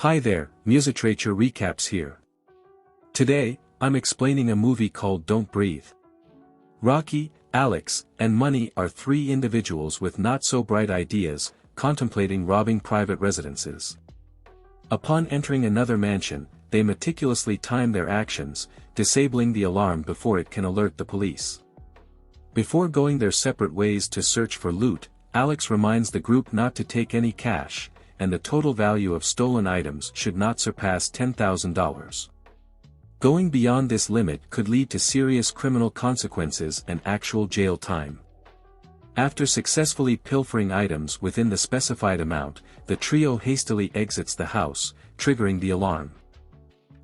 Hi there, Musitrature Recaps here. Today, I'm explaining a movie called Don't Breathe. Rocky, Alex, and Money are three individuals with not-so-bright ideas, contemplating robbing private residences. Upon entering another mansion, they meticulously time their actions, disabling the alarm before it can alert the police. Before going their separate ways to search for loot, Alex reminds the group not to take any cash, and the total value of stolen items should not surpass $10,000. Going beyond this limit could lead to serious criminal consequences and actual jail time. After successfully pilfering items within the specified amount, the trio hastily exits the house, triggering the alarm.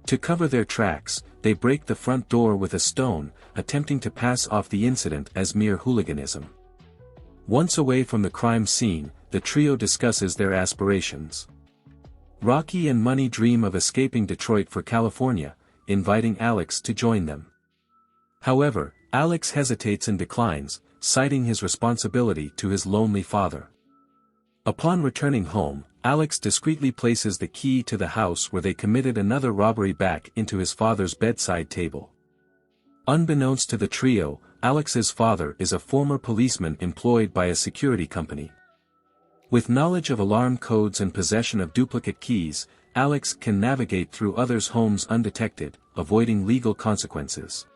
To cover their tracks, they break the front door with a stone, attempting to pass off the incident as mere hooliganism. Once away from the crime scene, the trio discusses their aspirations. Rocky and Money dream of escaping Detroit for California, inviting Alex to join them. However, Alex hesitates and declines, citing his responsibility to his lonely father. Upon returning home, Alex discreetly places the key to the house where they committed another robbery back into his father's bedside table. Unbeknownst to the trio, Alex's father is a former policeman employed by a security company. With knowledge of alarm codes and possession of duplicate keys, Alex can navigate through others' homes undetected, avoiding legal consequences.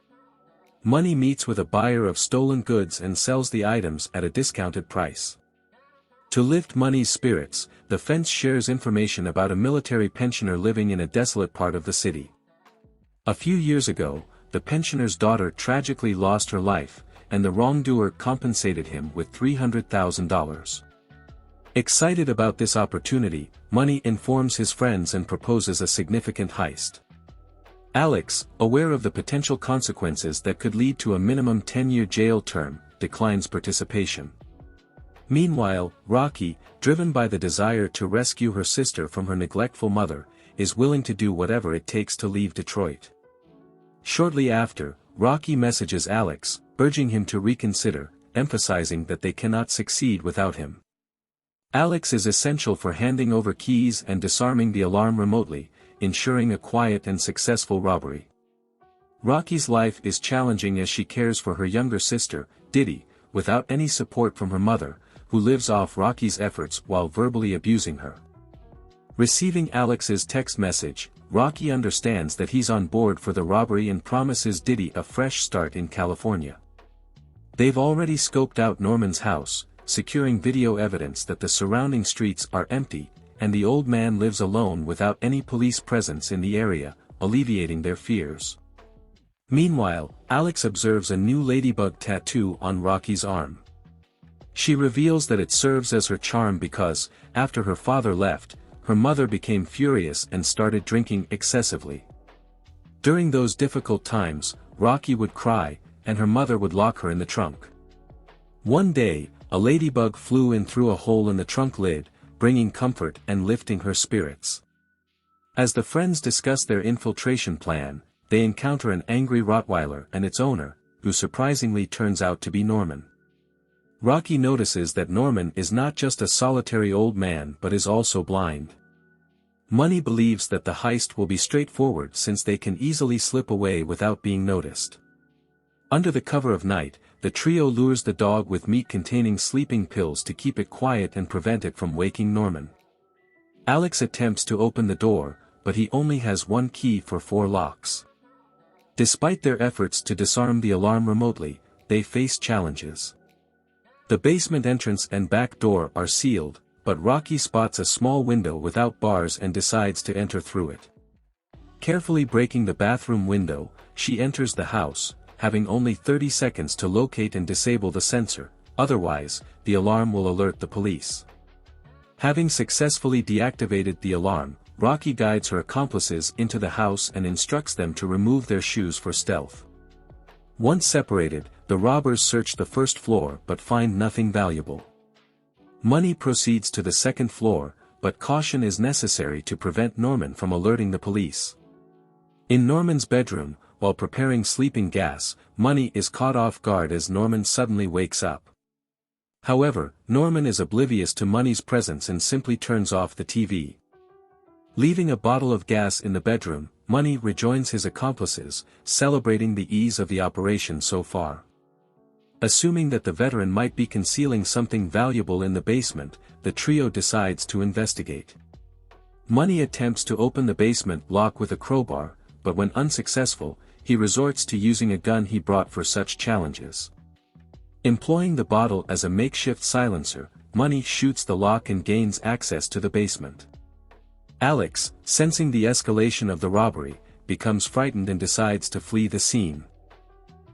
Money meets with a buyer of stolen goods and sells the items at a discounted price. To lift Money's spirits, the fence shares information about a military pensioner living in a desolate part of the city. A few years ago, the pensioner's daughter tragically lost her life, and the wrongdoer compensated him with $300,000. Excited about this opportunity, Money informs his friends and proposes a significant heist. Alex, aware of the potential consequences that could lead to a minimum 10-year jail term, declines participation. Meanwhile, Rocky, driven by the desire to rescue her sister from her neglectful mother, is willing to do whatever it takes to leave Detroit. Shortly after, Rocky messages Alex, urging him to reconsider, emphasizing that they cannot succeed without him. Alex is essential for handing over keys and disarming the alarm remotely, ensuring a quiet and successful robbery. Rocky's life is challenging as she cares for her younger sister, Diddy, without any support from her mother, who lives off Rocky's efforts while verbally abusing her. Receiving Alex's text message, Rocky understands that he's on board for the robbery and promises Diddy a fresh start in California. They've already scoped out Norman's house, securing video evidence that the surrounding streets are empty, and the old man lives alone without any police presence in the area, alleviating their fears. Meanwhile, Alex observes a new ladybug tattoo on Rocky's arm. She reveals that it serves as her charm because, after her father left, her mother became furious and started drinking excessively. During those difficult times, Rocky would cry, and her mother would lock her in the trunk. One day, a ladybug flew in through a hole in the trunk lid, bringing comfort and lifting her spirits. As the friends discuss their infiltration plan, they encounter an angry Rottweiler and its owner, who surprisingly turns out to be Norman. Rocky notices that Norman is not just a solitary old man but is also blind. Money believes that the heist will be straightforward since they can easily slip away without being noticed. Under the cover of night, the trio lures the dog with meat containing sleeping pills to keep it quiet and prevent it from waking Norman. Alex attempts to open the door, but he only has one key for 4 locks. Despite their efforts to disarm the alarm remotely, they face challenges. The basement entrance and back door are sealed, but Rocky spots a small window without bars and decides to enter through it. Carefully breaking the bathroom window, she enters the house, having only 30 seconds to locate and disable the sensor, otherwise, the alarm will alert the police. Having successfully deactivated the alarm, Rocky guides her accomplices into the house and instructs them to remove their shoes for stealth. Once separated, the robbers search the first floor but find nothing valuable. Money proceeds to the second floor, but caution is necessary to prevent Norman from alerting the police. In Norman's bedroom, while preparing sleeping gas, Money is caught off guard as Norman suddenly wakes up. However, Norman is oblivious to Money's presence and simply turns off the TV. Leaving a bottle of gas in the bedroom, Money rejoins his accomplices, celebrating the ease of the operation so far. Assuming that the veteran might be concealing something valuable in the basement, the trio decides to investigate. Money attempts to open the basement lock with a crowbar, but when unsuccessful, he resorts to using a gun he brought for such challenges. Employing the bottle as a makeshift silencer, Money shoots the lock and gains access to the basement. Alex, sensing the escalation of the robbery, becomes frightened and decides to flee the scene.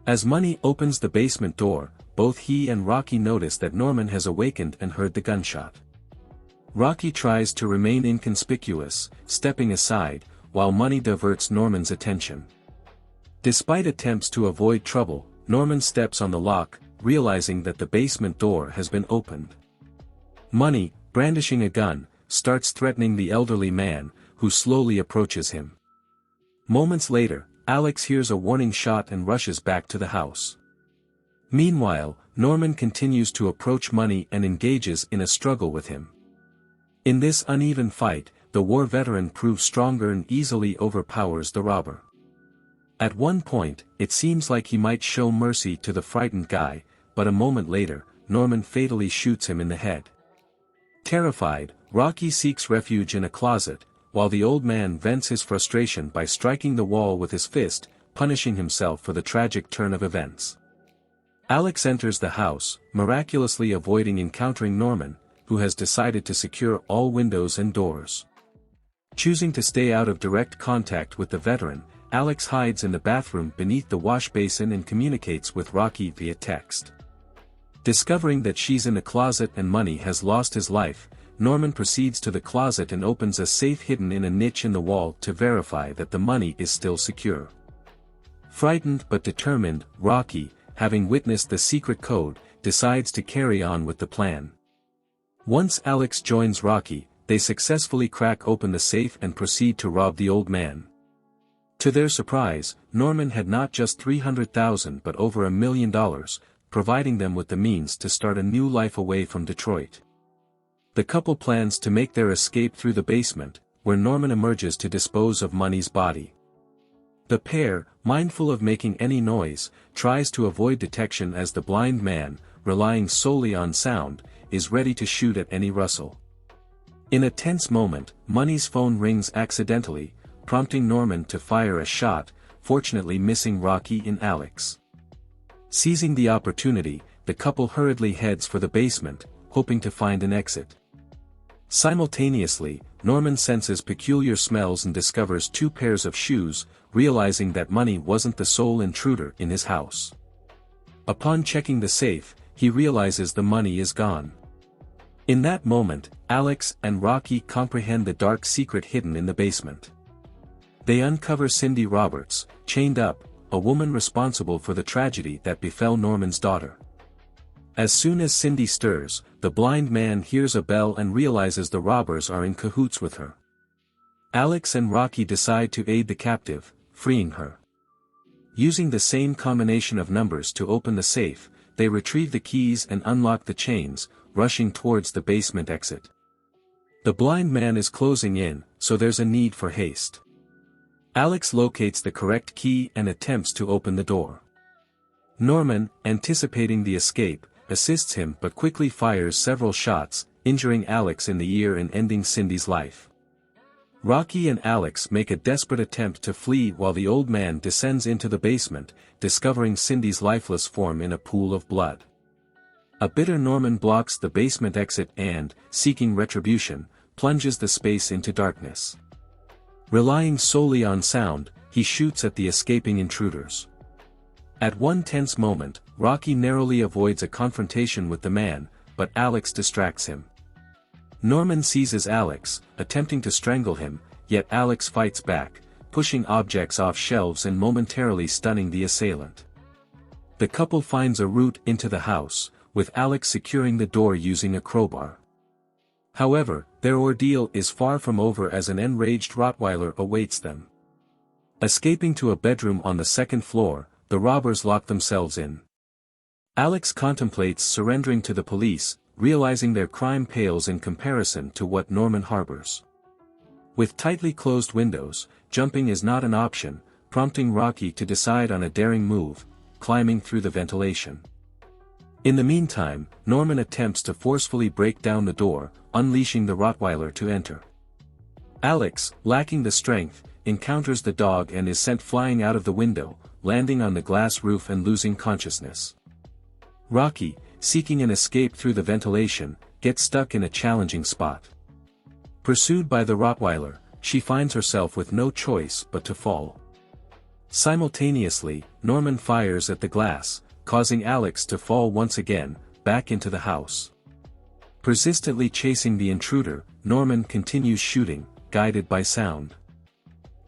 As Money opens the basement door, both he and Rocky notice that Norman has awakened and heard the gunshot. Rocky tries to remain inconspicuous, stepping aside, while Money diverts Norman's attention. Despite attempts to avoid trouble, Norman steps on the lock, realizing that the basement door has been opened. Money, brandishing a gun, starts threatening the elderly man, who slowly approaches him. Moments later, Alex hears a warning shot and rushes back to the house. Meanwhile, Norman continues to approach Money and engages in a struggle with him. In this uneven fight, the war veteran proves stronger and easily overpowers the robber. At one point, it seems like he might show mercy to the frightened guy, but a moment later, Norman fatally shoots him in the head. Terrified, Rocky seeks refuge in a closet, while the old man vents his frustration by striking the wall with his fist, punishing himself for the tragic turn of events. Alex enters the house, miraculously avoiding encountering Norman, who has decided to secure all windows and doors. Choosing to stay out of direct contact with the veteran, Alex hides in the bathroom beneath the wash basin and communicates with Rocky via text. Discovering that she's in the closet and Money has lost his life, Norman proceeds to the closet and opens a safe hidden in a niche in the wall to verify that the money is still secure. Frightened but determined, Rocky, having witnessed the secret code, decides to carry on with the plan. Once Alex joins Rocky, they successfully crack open the safe and proceed to rob the old man. To their surprise, Norman had not just $300,000 but over $1 million, providing them with the means to start a new life away from Detroit. The couple plans to make their escape through the basement, where Norman emerges to dispose of Money's body. The pair, mindful of making any noise, tries to avoid detection as the blind man, relying solely on sound, is ready to shoot at any rustle. In a tense moment, Money's phone rings accidentally, prompting Norman to fire a shot, fortunately missing Rocky and Alex. Seizing the opportunity, the couple hurriedly heads for the basement, hoping to find an exit. Simultaneously, Norman senses peculiar smells and discovers 2 pairs of shoes, realizing that Money wasn't the sole intruder in his house. Upon checking the safe, he realizes the money is gone. In that moment, Alex and Rocky comprehend the dark secret hidden in the basement. They uncover Cindy Roberts, chained up, a woman responsible for the tragedy that befell Norman's daughter. As soon as Cindy stirs, the blind man hears a bell and realizes the robbers are in cahoots with her. Alex and Rocky decide to aid the captive, freeing her. Using the same combination of numbers to open the safe, they retrieve the keys and unlock the chains, rushing towards the basement exit. The blind man is closing in, so there's a need for haste. Alex locates the correct key and attempts to open the door. Norman, anticipating the escape, assists him but quickly fires several shots, injuring Alex in the ear and ending Cindy's life. Rocky and Alex make a desperate attempt to flee while the old man descends into the basement, discovering Cindy's lifeless form in a pool of blood. A bitter Norman blocks the basement exit and, seeking retribution, plunges the space into darkness. Relying solely on sound, he shoots at the escaping intruders. At one tense moment, Rocky narrowly avoids a confrontation with the man, but Alex distracts him. Norman seizes Alex, attempting to strangle him, yet Alex fights back, pushing objects off shelves and momentarily stunning the assailant. The couple finds a route into the house, with Alex securing the door using a crowbar. However, their ordeal is far from over as an enraged Rottweiler awaits them. Escaping to a bedroom on the 2nd floor, the robbers lock themselves in. Alex contemplates surrendering to the police, realizing their crime pales in comparison to what Norman harbors. With tightly closed windows, jumping is not an option, prompting Rocky to decide on a daring move, climbing through the ventilation. In the meantime, Norman attempts to forcefully break down the door, unleashing the Rottweiler to enter. Alex, lacking the strength, encounters the dog and is sent flying out of the window, landing on the glass roof and losing consciousness. Rocky, seeking an escape through the ventilation, gets stuck in a challenging spot. Pursued by the Rottweiler, she finds herself with no choice but to fall. Simultaneously, Norman fires at the glass, causing Alex to fall once again, back into the house. Persistently chasing the intruder, Norman continues shooting, guided by sound.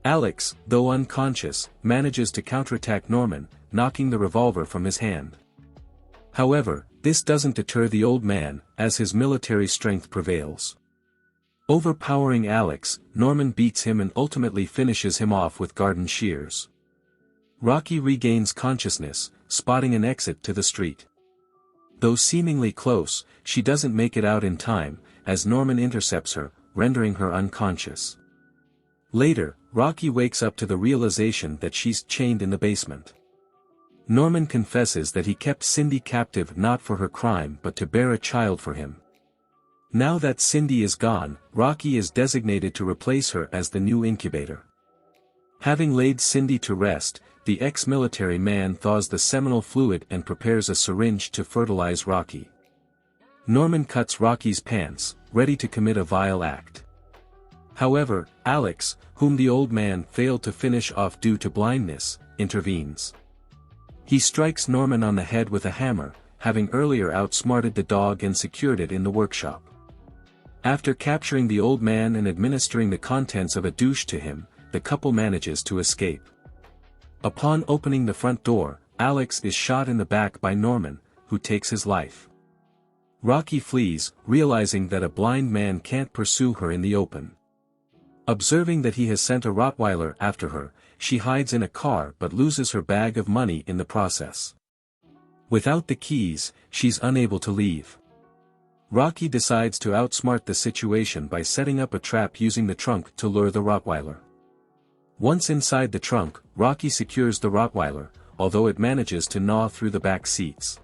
Alex, though unconscious, manages to counterattack Norman, knocking the revolver from his hand. However, this doesn't deter the old man, as his military strength prevails. Overpowering Alex, Norman beats him and ultimately finishes him off with garden shears. Rocky regains consciousness, spotting an exit to the street. Though seemingly close, she doesn't make it out in time, as Norman intercepts her, rendering her unconscious. Later, Rocky wakes up to the realization that she's chained in the basement. Norman confesses that he kept Cindy captive not for her crime but to bear a child for him. Now that Cindy is gone, Rocky is designated to replace her as the new incubator. Having laid Cindy to rest, the ex-military man thaws the seminal fluid and prepares a syringe to fertilize Rocky. Norman cuts Rocky's pants, ready to commit a vile act. However, Alex, whom the old man failed to finish off due to blindness, intervenes. He strikes Norman on the head with a hammer, having earlier outsmarted the dog and secured it in the workshop. After capturing the old man and administering the contents of a douche to him, the couple manages to escape. Upon opening the front door, Alex is shot in the back by Norman, who takes his life. Rocky flees, realizing that a blind man can't pursue her in the open. Observing that he has sent a Rottweiler after her, she hides in a car but loses her bag of money in the process. Without the keys, she's unable to leave. Rocky decides to outsmart the situation by setting up a trap using the trunk to lure the Rottweiler. Once inside the trunk, Rocky secures the Rottweiler, although it manages to gnaw through the back seats.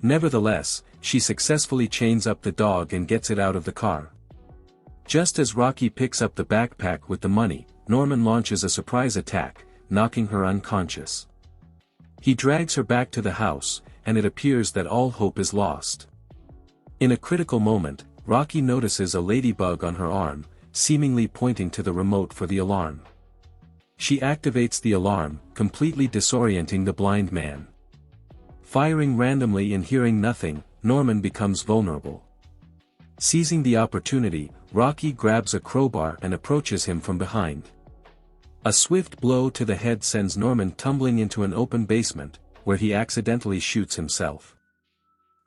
Nevertheless, she successfully chains up the dog and gets it out of the car. Just as Rocky picks up the backpack with the money, Norman launches a surprise attack, knocking her unconscious. He drags her back to the house, and it appears that all hope is lost. In a critical moment, Rocky notices a ladybug on her arm, seemingly pointing to the remote for the alarm. She activates the alarm, completely disorienting the blind man. Firing randomly and hearing nothing, Norman becomes vulnerable. Seizing the opportunity, Rocky grabs a crowbar and approaches him from behind. A swift blow to the head sends Norman tumbling into an open basement, where he accidentally shoots himself.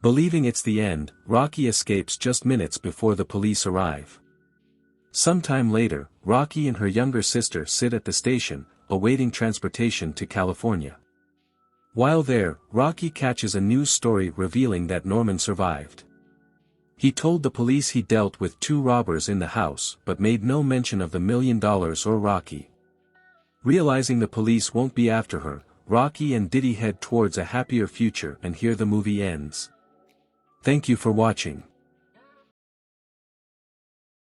Believing it's the end, Rocky escapes just minutes before the police arrive. Sometime later, Rocky and her younger sister sit at the station, awaiting transportation to California. While there, Rocky catches a news story revealing that Norman survived. He told the police he dealt with 2 robbers in the house but made no mention of the $1 million or Rocky. Realizing the police won't be after her, Rocky and Diddy head towards a happier future, and here the movie ends. Thank you for watching.